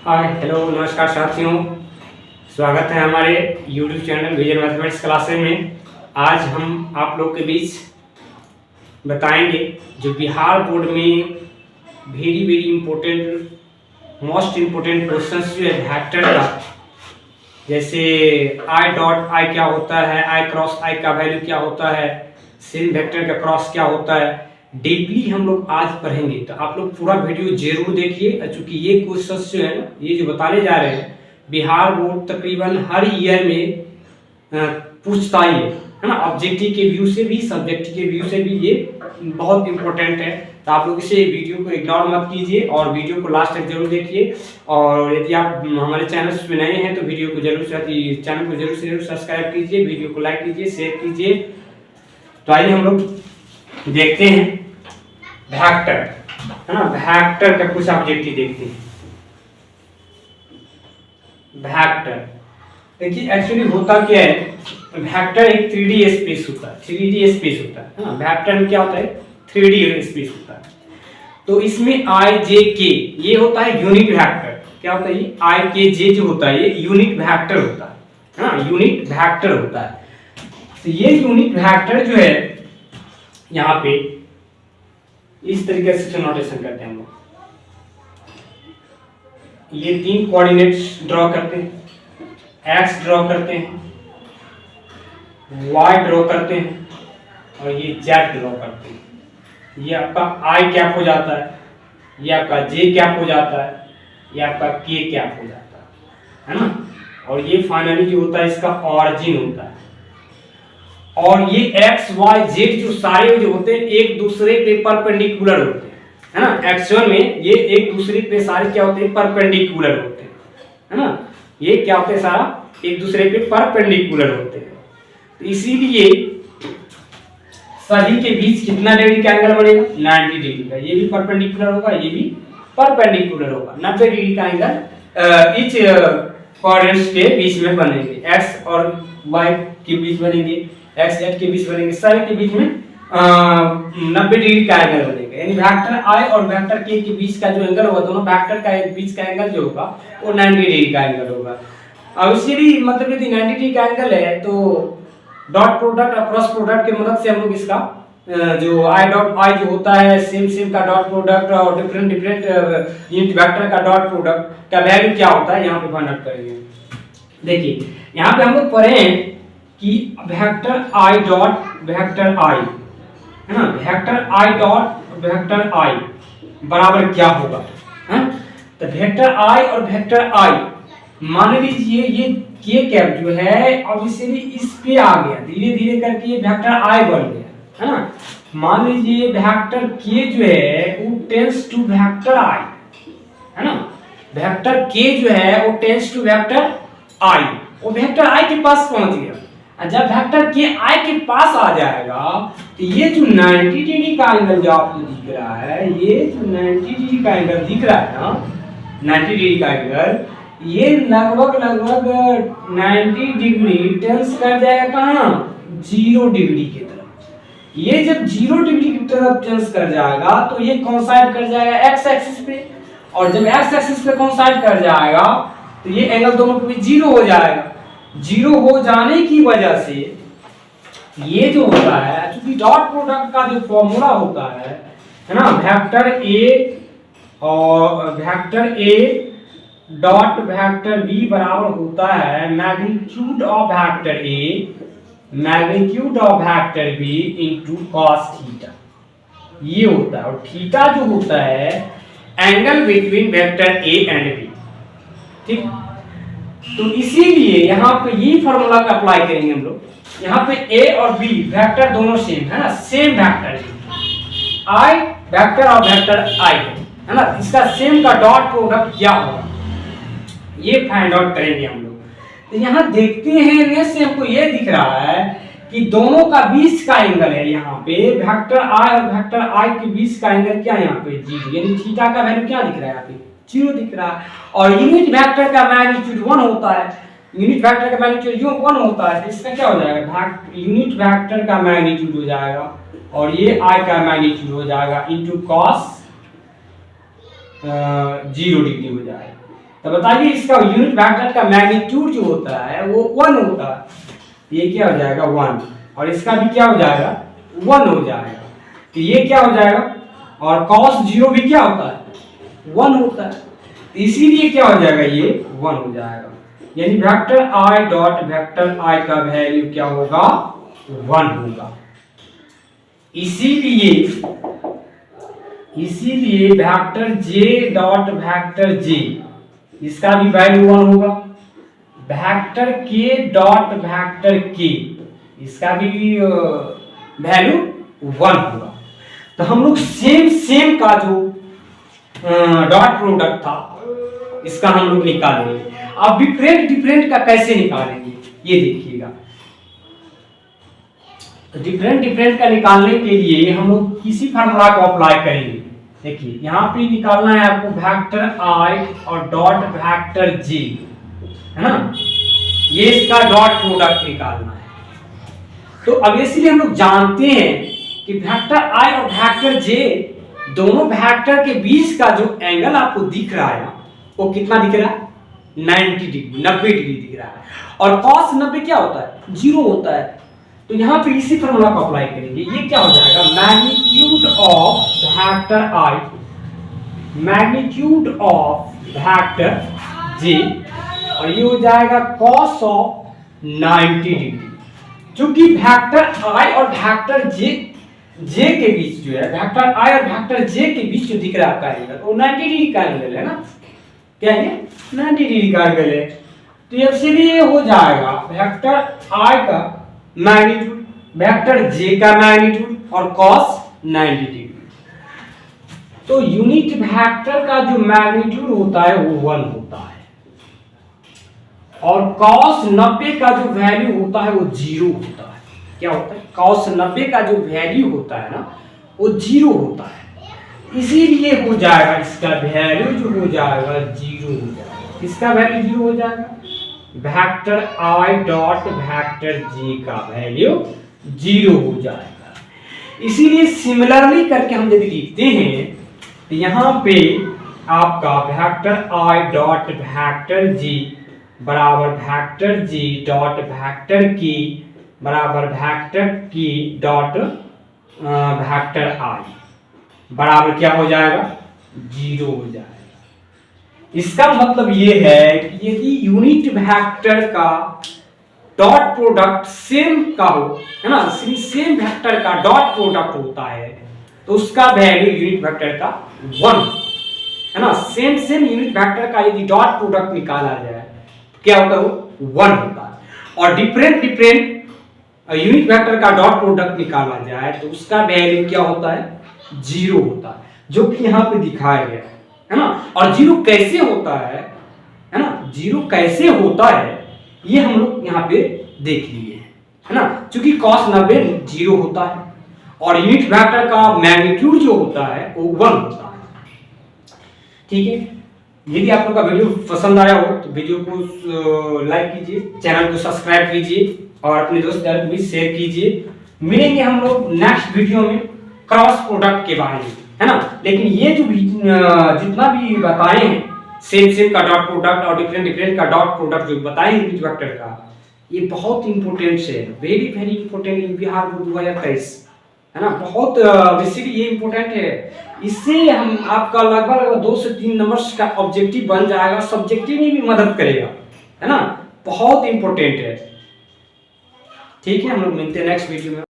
Hi hello नमस्कार साथियों, स्वागत है हमारे YouTube channel vision mathematics classes में। आज हम आप लोग के बीच बताएंगे जो बिहार बोर्ड में very important most important questions जो है वेक्टर का, जैसे आई डॉट आई क्या होता है, आई क्रॉस आई का वैल्यू क्या होता है, सेम वेक्टर का क्रॉस क्या होता है, डीपली हम लोग आज पढ़ेंगे। तो आप लोग पूरा वीडियो जरूर देखिए, क्योंकि ये क्वेश्चन जो है ना, ये जो बताने जा रहे हैं बिहार बोर्ड तकरीबन हर ईयर में पूछता ही है ना। ऑब्जेक्टिव के व्यू से भी सब्जेक्टिव के व्यू से भी ये बहुत इंपॉर्टेंट है। तो आप लोग इसे वीडियो को इग्नोर मत कीजिए और वीडियो को लास्ट तक जरूर देखिए। और यदि आप हमारे चैनल पे नए हैं तो वीडियो को चैनल को जरूर से जरूर सब्सक्राइब कीजिए, वीडियो को लाइक कीजिए, शेयर कीजिए। तो आइए हम लोग देखते हैं वेक्टर, है ना। वेक्टर का कुछ ऑब्जेक्टिव देखते हैं। वेक्टर देखिए एक्चुअली होता क्या है, वेक्टर एक 3D स्पेस होता है, 3D स्पेस होता है ना। वेक्टर में क्या होता है, 3D स्पेस होता है। तो इसमें आई जे के ये होता है यूनिट वेक्टर। क्या होता है ये आई के जे जो होता है ये यूनिट वेक्टर होता है ना, यूनिट वेक्टर होता है। तो ये यूनिट वेक्टर जो है यहाँ पे इस तरीके से नोटेशन करते हैं हम लोग। ये 3 कोऑर्डिनेट्स ड्रॉ करते हैं, एक्स ड्रॉ करते हैं, वाई ड्रॉ करते हैं और ये जेड ड्रॉ करते हैं। ये आपका आई कैप हो जाता है, ये आपका जे कैप हो जाता है, ये आपका के कैप हो जाता है ना। और ये फाइनली जो होता है इसका ऑरिजिन होता है। और ये एक्स वाई जेड जो सारे जो होते हैं एक दूसरे के परपेंडिकुलर होते हैं, है ना। एक्चुअल में ये एक दूसरे पे सारे क्या होते हैं, परपेंडिकुलर होते हैं, है ना। ये क्या होते हैं, सारा एक दूसरे पे परपेंडिकुलर होते हैं। तो इसीलिए सभी के बीच कितना डिग्री का एंगल बनेगा, 90 डिग्री का। ये भी परपेंडिकुलर होगा, ये भी परपेंडिकुलर होगा। 90 डिग्री का एंगल इच कोऑर्डिनेट्स के बीच में बनेंगे, एक्स और वाई के बीच बनेंगे, एक्स जेड के बीच बनेंगे, सारे के बीच में 90 डिग्री का एंगल बनेगा। यानी वेक्टर आई और वेक्टर के बीच का जो एंगल होगा, दोनों वेक्टर का बीच का एंगल जो होगा वो 90 डिग्री का एंगल होगा। अब इसीलिए मतलब यदि 90 डिग्री का एंगल है तो डॉट प्रोडक्ट और क्रॉस प्रोडक्ट की मदद से हम लोग इसका जो आई डॉट आई जो होता है सेम का डॉट प्रोडक्ट और डिफरेंट यूनिट वेक्टर का डॉट प्रोडक्ट का वैल्यू क्या होता है यहाँ पे फाइंड आउट करेंगे। देखिए यहाँ पे हम लोग पढ़े कि वेक्टर आई डॉट वेक्टर आई, है ना। वेक्टर आई डॉट वेक्टर आई बराबर क्या होगा, है। तो वेक्टर आई और वेक्टर आई मान लीजिए ये के कैप जो है ऑब्वियसली इस पे आ गया, धीरे धीरे करके ये वेक्टर आई बन गया, है ना। मान लीजिए वेक्टर के जो है वो टेंस टू वेक्टर आई, है ना। वेक्टर के जो है वो टेंस टू वेक्टर आई, वो वेक्टर आई के पास पहुंच गया। जब वेक्टर के आई के पास आ जाएगा तो ये जो 90 डिग्री का एंगल जो आपको दिख रहा है, ये जो 90 डिग्री का एंगल दिख रहा है ना, 90 डिग्री का एंगल, ये लगभग 90 डिग्री टेंस कर जाएगा कहाँ, 0 डिग्री की तरफ। ये जब 0 डिग्री की तरफ टेंस कर जाएगा तो ये कोइंसाइड कर जाएगा एक्स एक्सिस पे, और जब एक्स एक्सिस पे कोइंसाइड कर जाएगा तो ये एंगल दोनों के बीच 0 हो जाएगा। 0 हो जाने की वजह से ये जो होता है, क्योंकि डॉट प्रोडक्ट का जो फॉर्मूला होता है ना, वेक्टर ए और vector a dot vector b बराबर होता है magnitude of vector a magnitude of vector b into cos theta. ये होता है, और थीटा जो होता है angle between vector a and b, ठीक। तो इसीलिए यहाँ पे ये फार्मूला का अप्लाई करेंगे हम लोग। यहाँ पे ए और बी वेक्टर दोनों सेम है ना, सेम वेक्टर है। आई वेक्टर और वेक्टर आई है ना, इसका सेम का डॉट प्रोडक्ट क्या होगा ये फाइंड आउट करेंगे हम लोग। तो यहाँ देखते हैं इनमें से हमको ये दिख रहा है कि दोनों का बीच का एंगल है, यहाँ पे वेक्टर आई और वेक्टर आई के बीच का एंगल क्या है यहाँ पे 0, यानी थीटा का वैल्यू क्या दिख रहा है यहाँ पे 0 दिख रहा है। और यूनिट वेक्टर का मैग्नीट्यूड 1 होता है, यूनिट वेक्टर का मैग्नीट्यूड 1 होता है, इसका क्या हो जाएगा, यूनिट वेक्टर का मैग्नीट्यूड हो जाएगा और ये आई का मैग्नीट्यूड हो जाएगा इनटू cos 0 डिग्री हो जाएगा। तो बताइए इसका यूनिट वेक्टर का मैग्नीट्यूड जो होता है वो 1 होता है। ये क्या हो जाएगा 1, और इसका भी क्या हो जाएगा 1 हो जाएगा। तो ये क्या हो जाएगा, और cos 0 भी क्या होता है 1 होता है, तो इसीलिए क्या हो जाएगा ये 1 हो जाएगा। यानी vector i dot vector i का वैल्यू क्या होगा 1 होगा। इसीलिए vector j dot vector j इसका भी वैल्यू 1 होगा। Vector k dot vector k इसका भी वैल्यू 1 होगा। तो हम लोग सेम का जो डॉट प्रोडक्ट था इसका हम लोग निकालेंगे। अब डिफरेंट का कैसे निकालेंगे ये देखिएगा। डिफरेंट का निकालने के लिए हम लोग किसी फार्मूला को अप्लाई करेंगे। देखिए यहाँ पे निकालना है आपको वेक्टर i और डॉट वेक्टर j, है ना, ये इसका डॉट प्रोडक्ट निकालना है। तो अब इसलिए हम लोग जानते हैं कि वेक्टर i और वेक्टर j दोनों वेक्टर के बीच का जो एंगल आपको दिख रहा है वो कितना दिख रहा है 90 डिग्री 90 डिग्री दिख रहा है। और cos 90 क्या होता है 0 होता है। तो यहाँ पे इसी फॉर्मूला को अप्लाई करेंगे। ये क्या हो जाएगा magnitude of vector i magnitude of vector j, और ये हो जाएगा cos ऑफ 90 डिग्री। क्योंकि वेक्टर i और वेक्टर j के बीच जो है वेक्टर i और वेक्टर j के बीच जो दिख रहा है आपका एंगल वो 90 डिग्री का एंगल है ना, क्या है 90 डिग्री का एंगल है। तो इसलिए हो जाएगा वेक्टर i का मैग्नीट्यूड वेक्टर j का मैग्नीट्यूड और cos 90 डिग्री। तो यूनिट वेक्टर का जो मैग्नीट्यूड होता है वो 1 होता है, और cos 90 का जो वैल्यू होता है वो 0 होता है। क्या होता है cos 90 का जो वैल्यू होता है ना वो 0 होता है। इसीलिए हो जाएगा इसका वैल्यू जो हो जाएगा 0 हो जाएगा। इसका वैल्यू 0 हो जाएगा। Vector i dot vector j का वैल्यू 0 हो जाएगा। इसीलिए सिमिलरली करके हम यदि लिखते हैं तो यहाँ पे आपका vector i dot vector j बराबर vector j dot vector k बराबर vector k dot vector i बराबर क्या हो जाएगा 0 हो जाएगा। इसका मतलब ये है कि यदि यूनिट वेक्टर का डॉट प्रोडक्ट सेम का हो, है ना, सेम वेक्टर का डॉट प्रोडक्ट होता है तो उसका वैल्यू यूनिट वेक्टर का 1 है ना। सेम यूनिट वेक्टर का यदि डॉट प्रोडक्ट निकाला जाए तो क्या होता है वो 1 होता है। और डिफरेंट यूनिट वेक्टर का डॉट प्रोडक्ट निकाला जाए तो उसका वैल्यू क्या होता है 0 होता है, जो कि यहाँ पे दिखाया गया है ना। और 0 कैसे होता है ना, 0 कैसे होता है ये हम लोग यहाँ पे देख लिए है ना। क्योंकि cos 90 0 होता है और यूनिट वेक्टर का मैग्नीट्यूड जो होता है वो 1 होता है। ठीक है, यदि आप लोग का वीडियो पसंद आया हो तो वीडियो को लाइक कीजिए, चैनल को सब्सक्राइब कीजिए और अपने दोस्त यार को भी शेयर कीजिए। मिलेंगे हम लोग नेक्स्ट वीडियो में क्रॉस प्रोडक्ट के बारे में, है ना। लेकिन ये जो जितना भी बताए हैं सेम का डॉट प्रोडक्ट और डिफरेंट का डॉट प्रोडक्ट जो बताए हैं यूनिट वेक्टर का, ये बहुत इंपॉर्टेंट है, very important in Bihar board 2023, है ना। बहुत बेसिकली ये इंपॉर्टेंट है। इससे हम आपका लगभग 2 से 3 नंबर्स का ऑब्जेक्टिव बन जाएगा, सब्जेक्टिव में भी मदद करेगा, है ना। बहुत इंपॉर्टेंट है। ठीक है, हम लोग मिलते हैं नेक्स्ट वीडियो में।